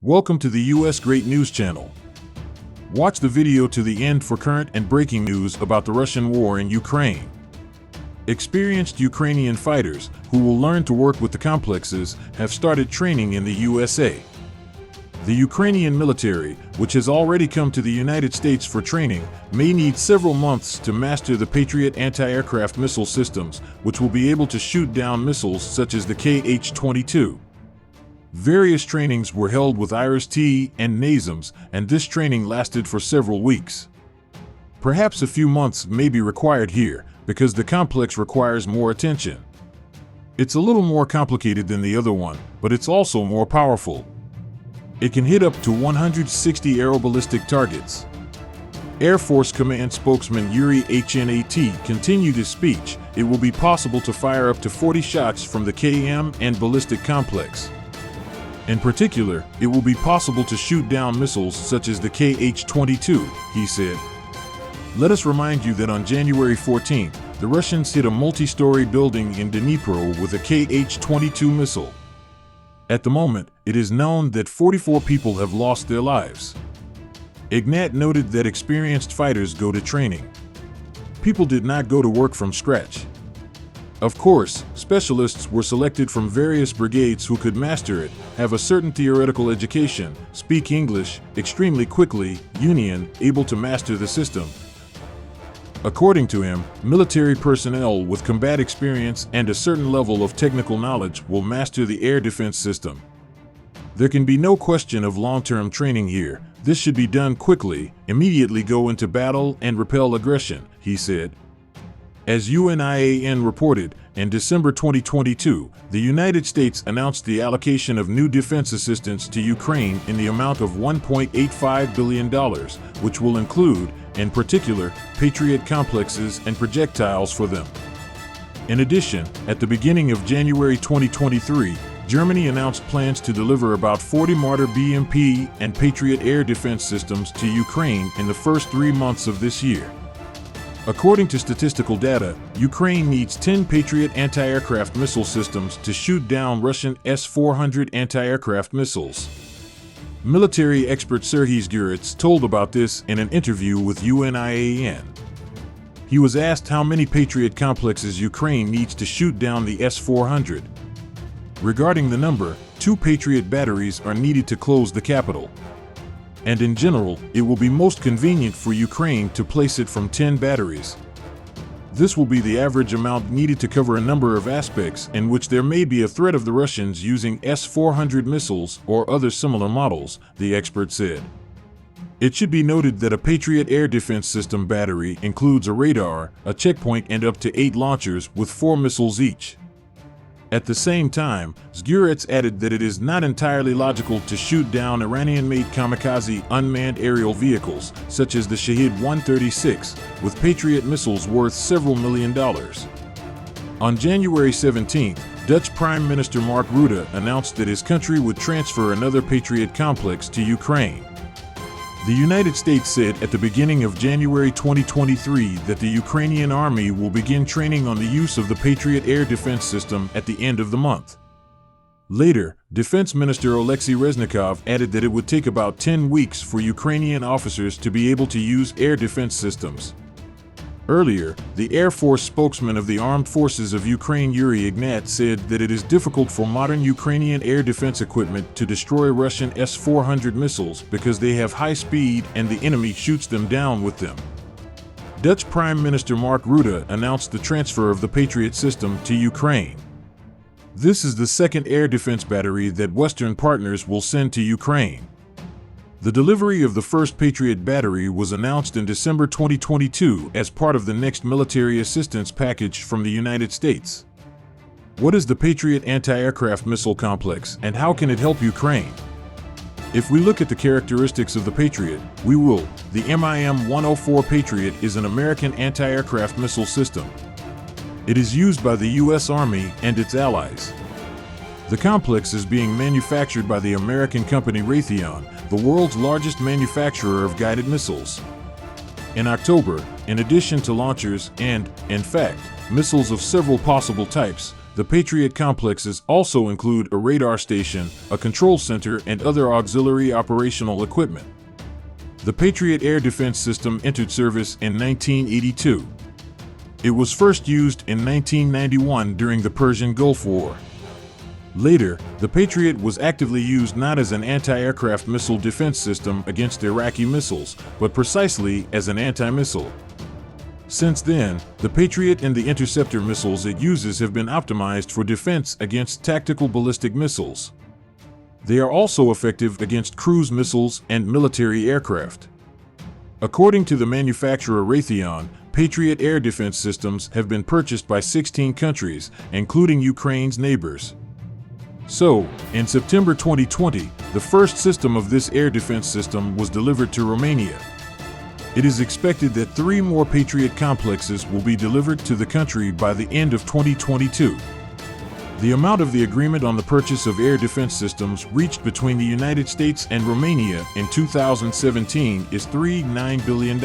Welcome to the U.S. Great News Channel. Watch the video to the end for current and breaking news about the Russian war in Ukraine. Experienced Ukrainian fighters, who will learn to work with the complexes, have started training in the USA. The Ukrainian military, which has already come to the United States for training, may need several months to master the Patriot anti-aircraft missile systems, which will be able to shoot down missiles such as the Kh-22. Various trainings were held with IRIS-T and NASAMS, and this training lasted for several weeks. Perhaps a few months may be required here, because the complex requires more attention. It's a little more complicated than the other one, but it's also more powerful. It can hit up to 160 aeroballistic targets. Air Force Command spokesman Yuri Hnat continued his speech. It will be possible to fire up to 40 shots from the KM and ballistic complex. In particular, it will be possible to shoot down missiles such as the Kh-22, he said. Let us remind you that on January 14th, the Russians hit a multi-story building in Dnipro with a Kh-22 missile. At the moment, it is known that 44 people have lost their lives. Ignat noted that experienced fighters go to training. People did not go to work from scratch. Of course, specialists were selected from various brigades who could master it, have a certain theoretical education, speak English extremely quickly, able to master the system. According to him, military personnel with combat experience and a certain level of technical knowledge will master the air defense system. There can be no question of long-term training here. This should be done quickly, immediately go into battle and repel aggression, he said. As UNIAN reported, in December 2022, the United States announced the allocation of new defense assistance to Ukraine in the amount of $1.85 billion, which will include, in particular, Patriot complexes and projectiles for them. In addition, at the beginning of January 2023, Germany announced plans to deliver about 40 Marder BMP and Patriot air defense systems to Ukraine in the first 3 months of this year. According to statistical data, Ukraine needs 10 Patriot anti-aircraft missile systems to shoot down Russian S-400 anti-aircraft missiles. Military expert Serhiy Zguretz told about this in an interview with UNIAN. He was asked how many Patriot complexes Ukraine needs to shoot down the S-400. Regarding the number, 2 Patriot batteries are needed to close the capital. And in general, it will be most convenient for Ukraine to place it from 10 batteries. This will be the average amount needed to cover a number of aspects in which there may be a threat of the Russians using S-400 missiles or other similar models, the expert said. It should be noted that a Patriot air defense system battery includes a radar, a checkpoint, and up to 8 launchers with 4 missiles each. At the same time, Zguretz added that it is not entirely logical to shoot down Iranian-made kamikaze unmanned aerial vehicles, such as the Shahed 136, with Patriot missiles worth several $1 million. On January 17th, Dutch Prime Minister Mark Rutte announced that his country would transfer another Patriot complex to Ukraine. The United States said at the beginning of January 2023 that the Ukrainian army will begin training on the use of the Patriot air defense system at the end of the month. Later, Defense Minister Oleksiy Reznikov added that it would take about 10 weeks for Ukrainian officers to be able to use air defense systems. Earlier, the Air Force spokesman of the Armed Forces of Ukraine Yuri Ignat said that it is difficult for modern Ukrainian air defense equipment to destroy Russian S-400 missiles because they have high speed and the enemy shoots them down with them. Dutch Prime Minister Mark Rutte announced the transfer of the Patriot system to Ukraine. This is the second air defense battery that Western partners will send to Ukraine. The delivery of the first Patriot battery was announced in December 2022 as part of the next military assistance package from the United States. What is the Patriot anti-aircraft missile complex and how can it help Ukraine? If we look at the characteristics of the Patriot, we will. The M-142 Patriot is an American anti-aircraft missile system. It is used by the U.S. Army and its allies. The complex is being manufactured by the American company Raytheon, the world's largest manufacturer of guided missiles. In October, in addition to launchers and, in fact, missiles of several possible types, The Patriot complexes also include a radar station, a control center, and other auxiliary operational equipment. The Patriot air defense system entered service in 1982. It was first used in 1991 during the Persian Gulf War. Later, the Patriot was actively used not as an anti-aircraft missile defense system against Iraqi missiles, but precisely as an anti-missile. Since then, the Patriot and the interceptor missiles it uses have been optimized for defense against tactical ballistic missiles. They are also effective against cruise missiles and military aircraft. According to the manufacturer Raytheon, Patriot air defense systems have been purchased by 16 countries, including Ukraine's neighbors. So, in September 2020, the first system of this air defense system was delivered to Romania. It is expected that 3 more Patriot complexes will be delivered to the country by the end of 2022. The amount of the agreement on the purchase of air defense systems reached between the United States and Romania in 2017 is $39 billion.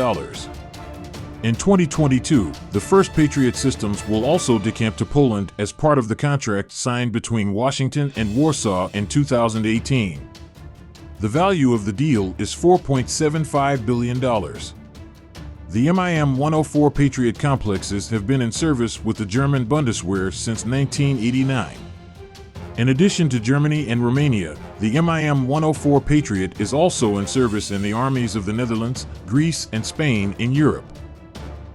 In 2022, the first Patriot systems will also decamp to Poland as part of the contract signed between Washington and Warsaw in 2018. The value of the deal is $4.75 billion. The MIM-104 Patriot complexes have been in service with the German Bundeswehr since 1989. In addition to Germany and Romania, the MIM-104 Patriot is also in service in the armies of the Netherlands, Greece, and Spain in Europe.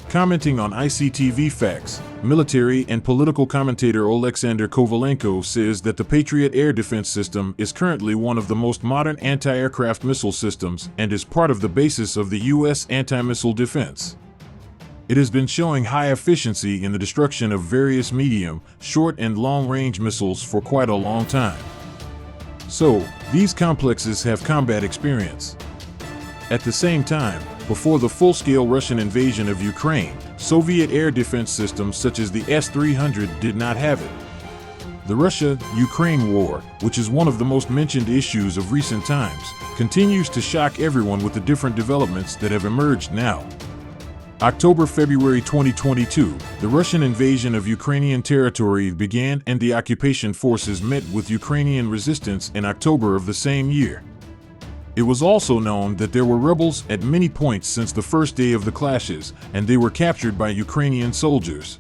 Commenting on ICTV Facts, military and political commentator Oleksandr Kovalenko says that the Patriot air defense system is currently one of the most modern anti-aircraft missile systems and is part of the basis of the U.S. anti-missile defense. It has been showing high efficiency in the destruction of various medium, short, and long-range missiles for quite a long time. So, these complexes have combat experience. At the same time, before the full-scale Russian invasion of Ukraine, Soviet air defense systems such as the S-300 did not have it. The Russia-Ukraine war, which is one of the most mentioned issues of recent times, continues to shock everyone with the different developments that have emerged now. October-February 2022, the Russian invasion of Ukrainian territory began and the occupation forces met with Ukrainian resistance in October of the same year. It was also known that there were rebels at many points since the first day of the clashes, and they were captured by Ukrainian soldiers.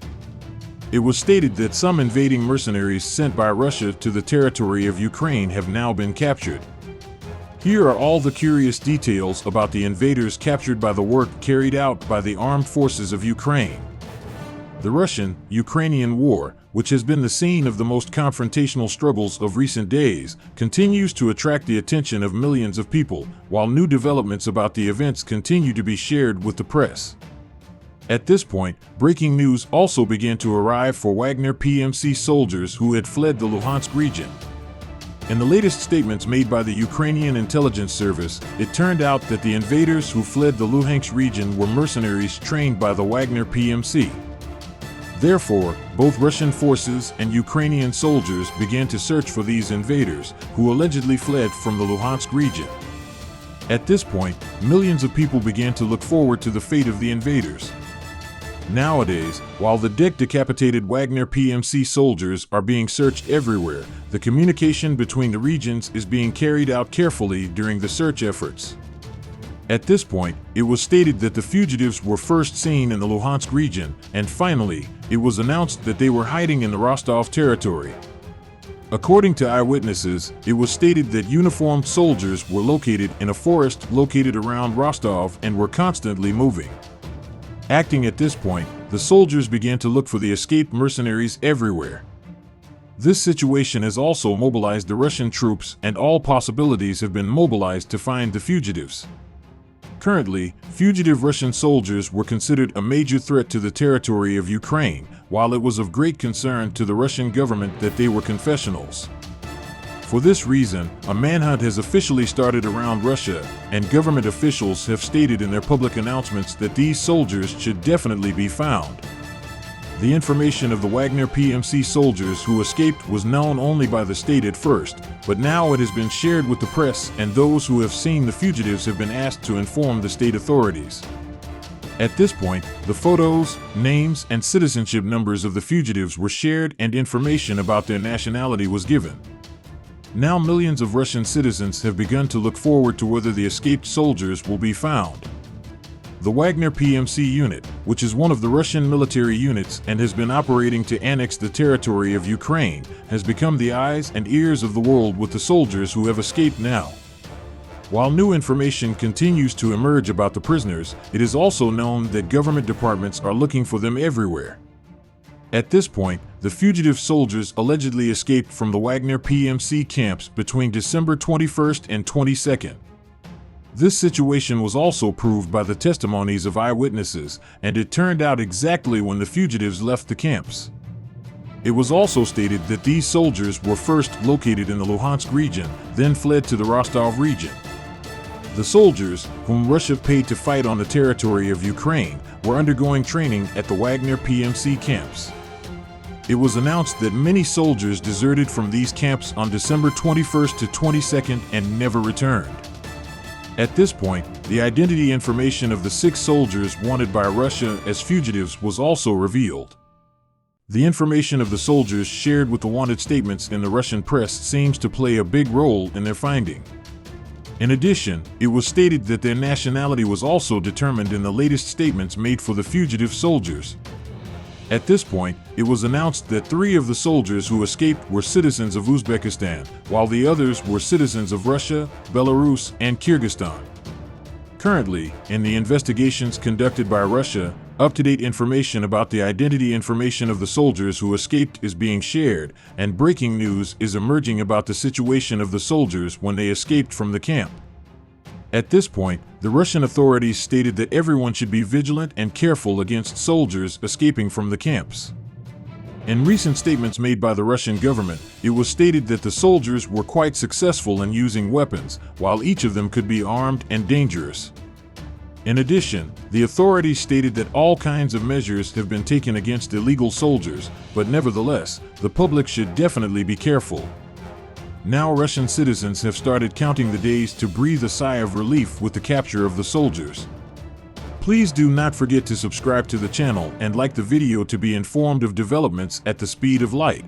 It was stated that some invading mercenaries sent by Russia to the territory of Ukraine have now been captured. Here are all the curious details about the invaders captured by the work carried out by the armed forces of Ukraine. The Russian-Ukrainian war, which has been the scene of the most confrontational struggles of recent days, continues to attract the attention of millions of people, while new developments about the events continue to be shared with the press. At this point, breaking news also began to arrive for Wagner PMC soldiers who had fled the Luhansk region. In the latest statements made by the Ukrainian intelligence service, it turned out that the invaders who fled the Luhansk region were mercenaries trained by the Wagner PMC. Therefore, both Russian forces and Ukrainian soldiers began to search for these invaders, who allegedly fled from the Luhansk region. At this point, millions of people began to look forward to the fate of the invaders. Nowadays, while the decapitated Wagner PMC soldiers are being searched everywhere, the communication between the regions is being carried out carefully during the search efforts. At this point, it was stated that the fugitives were first seen in the Luhansk region, and finally, it was announced that they were hiding in the Rostov territory. According to eyewitnesses, it was stated that uniformed soldiers were located in a forest located around Rostov and were constantly moving. Acting at this point, the soldiers began to look for the escaped mercenaries everywhere. This situation has also mobilized the Russian troops, and all possibilities have been mobilized to find the fugitives. Currently, fugitive Russian soldiers were considered a major threat to the territory of Ukraine, while it was of great concern to the Russian government that they were confessionals. For this reason, a manhunt has officially started around Russia, and government officials have stated in their public announcements that these soldiers should definitely be found. The information of the Wagner PMC soldiers who escaped was known only by the state at first, but now it has been shared with the press, and those who have seen the fugitives have been asked to inform the state authorities. At this point, the photos, names, and citizenship numbers of the fugitives were shared and information about their nationality was given. Now millions of Russian citizens have begun to look forward to whether the escaped soldiers will be found. The Wagner PMC unit, which is one of the Russian military units and has been operating to annex the territory of Ukraine, has become the eyes and ears of the world with the soldiers who have escaped now. While new information continues to emerge about the prisoners, it is also known that government departments are looking for them everywhere. At this point, the fugitive soldiers allegedly escaped from the Wagner PMC camps between December 21st and 22nd. This situation was also proved by the testimonies of eyewitnesses, and it turned out exactly when the fugitives left the camps. It was also stated that these soldiers were first located in the Luhansk region, then fled to the Rostov region. The soldiers, whom Russia paid to fight on the territory of Ukraine, were undergoing training at the Wagner PMC camps. It was announced that many soldiers deserted from these camps on December 21st to 22nd and never returned. At this point, the identity information of the 6 soldiers wanted by Russia as fugitives was also revealed. The information of the soldiers shared with the wanted statements in the Russian press seems to play a big role in their finding. In addition, it was stated that their nationality was also determined in the latest statements made for the fugitive soldiers. At this point, it was announced that 3 of the soldiers who escaped were citizens of Uzbekistan, while the others were citizens of Russia, Belarus, and Kyrgyzstan. Currently, in the investigations conducted by Russia, up-to-date information about the identity information of the soldiers who escaped is being shared, and breaking news is emerging about the situation of the soldiers when they escaped from the camp. At this point, the Russian authorities stated that everyone should be vigilant and careful against soldiers escaping from the camps. In recent statements made by the Russian government, it was stated that the soldiers were quite successful in using weapons, while each of them could be armed and dangerous. In addition, the authorities stated that all kinds of measures have been taken against illegal soldiers, but nevertheless, the public should definitely be careful. Now Russian citizens have started counting the days to breathe a sigh of relief with the capture of the soldiers. Please do not forget to subscribe to the channel and like the video to be informed of developments at the speed of light.